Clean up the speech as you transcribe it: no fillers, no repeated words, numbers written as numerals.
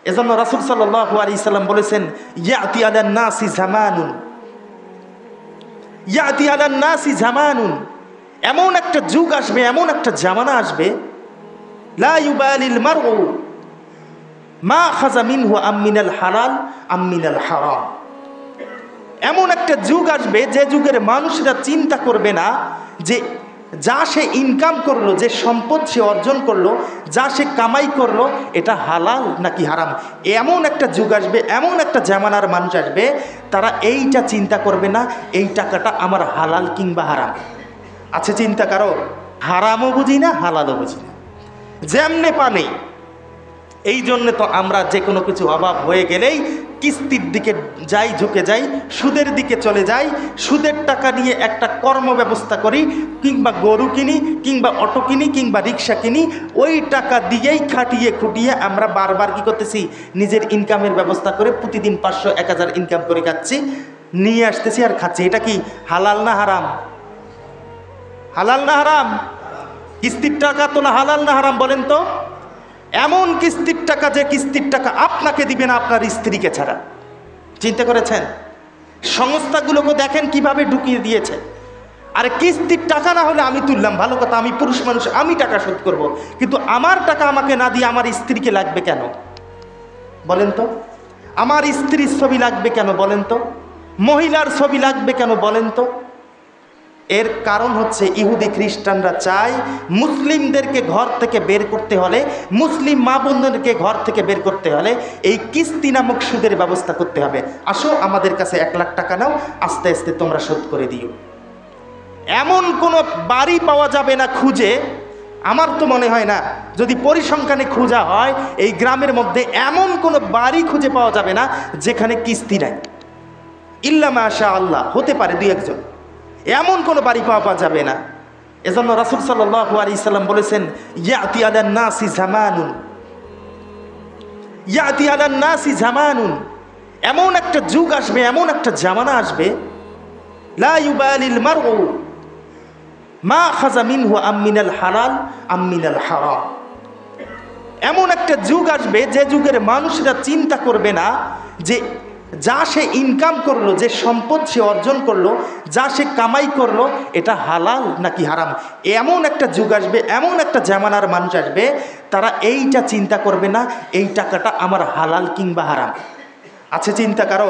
এজন্য রাসূল সাল্লাল্লাহু আলাইহি সাল্লাম বলেছেন, ইয়াতি আলান নাসি জামানুন, ইয়াতি আলান নাসি জামানুন, এমন একটা যুগ আসবে, এমন একটা জামানা আসবে, লা ইউবালিল মারউ মা খাযা মিনহু আম মিনাল হালাল আম মিনাল হারাম। এমন একটা যুগ আসবে যে যুগের মানুষরা চিন্তা করবে না যে যা সে ইনকাম করলো, যে সম্পদ সে অর্জন করলো, যা সে কামাই করলো, এটা হালাল নাকি হারাম। এমন একটা যুগ আসবে, এমন একটা জামানার মানুষ আসবে, তারা এইটা চিন্তা করবে না এই টাকাটা আমার হালাল কিংবা হারাম। আছে চিন্তা কারো? হারামও বুঝি না, হালালও বুঝি না, যেমনে পানে। এই জন্যে তো আমরা যে কোনো কিছু অভাব হয়ে গেলেই কিস্তির দিকে যাই, ঝুঁকে যাই, সুদের দিকে চলে যাই, সুদের টাকা নিয়ে একটা কর্ম ব্যবস্থা করি, কিংবা গরু কিনি, কিংবা অটো কিনি, কিংবা রিক্সা কিনি। ওই টাকা দিয়েই খাটিয়ে খুটিয়ে আমরা বারবার কী করতেছি, নিজের ইনকামের ব্যবস্থা করে প্রতিদিন 500-1000 ইনকাম করে খাচ্ছি, নিয়ে আসতেছি আর খাচ্ছি। এটা কি হালাল না হারাম? হালাল না হারাম? কিস্তির টাকা তো না হালাল না হারাম বলেন তো? এমন কিস্তির টাকা যে কিস্তির টাকা আপনাকে দিবে না আপনার স্ত্রীকে ছাড়া। চিন্তা করেছেন? সংস্থাগুলোকে দেখেন কিভাবে ঢুকিয়ে দিয়েছে। আর কিস্তির টাকা না হলে আমি তুললাম, ভালো কথা, আমি পুরুষ মানুষ, আমি টাকা শোধ করব, কিন্তু আমার টাকা আমাকে না দিয়ে আমার স্ত্রীকে লাগবে কেন বলেন তো? আমার স্ত্রীর ছবি লাগবে কেন বলেন তো? মহিলার ছবি লাগবে কেন বলেন তো? এর কারণ হচ্ছে ইহুদি খ্রিস্টানরা চায় মুসলিমদেরকে ঘর থেকে বের করতে হলে, মুসলিম মা বোনদেরকে ঘর থেকে বের করতে হলে এই কিস্তি নামক সুদের ব্যবস্থা করতে হবে। আসো আমাদের কাছে 1 লাখ টাকা নাও, আস্তে আস্তে তোমরা শোধ করে দিও। এমন কোনো বাড়ি পাওয়া যাবে না খুঁজে, আমার তো মনে হয় না, যদি পরিসংখ্যানে খোঁজা হয় এই গ্রামের মধ্যে এমন কোনো বাড়ি খুঁজে পাওয়া যাবে না যেখানে কিস্তি নাই। ইল্লা মাশা আল্লাহ, হতে পারে 2-1 জন, এমন কোনো বাড়ি পাওয়া যাবে না। এজন্য রাসূল সাল্লাল্লাহু আলাইহি সাল্লাম বলেছেন, ইয়াতি আলান নাসি জামানুন, ইয়াতি আলান নাসি জামানুন, এমন একটা যুগ আসবে, এমন একটা জামানা আসবে, লা ইউবালিল মারউ মা খাযা মিনহু আম মিনাল হালাল আম মিনাল হারাম। এমন একটা যুগ আসবে যে যুগের মানুষরা চিন্তা করবে না যে যা সে ইনকাম করলো, যে সম্পদ সে অর্জন করলো, যা সে কামাই করলো, এটা হালাল নাকি হারাম। এমন একটা যুগ আসবে, এমন একটা জামানার মানুষ আসবে, তারা এইটা চিন্তা করবে না এই টাকাটা আমার হালাল কিংবা হারাম। আছে চিন্তা কারো?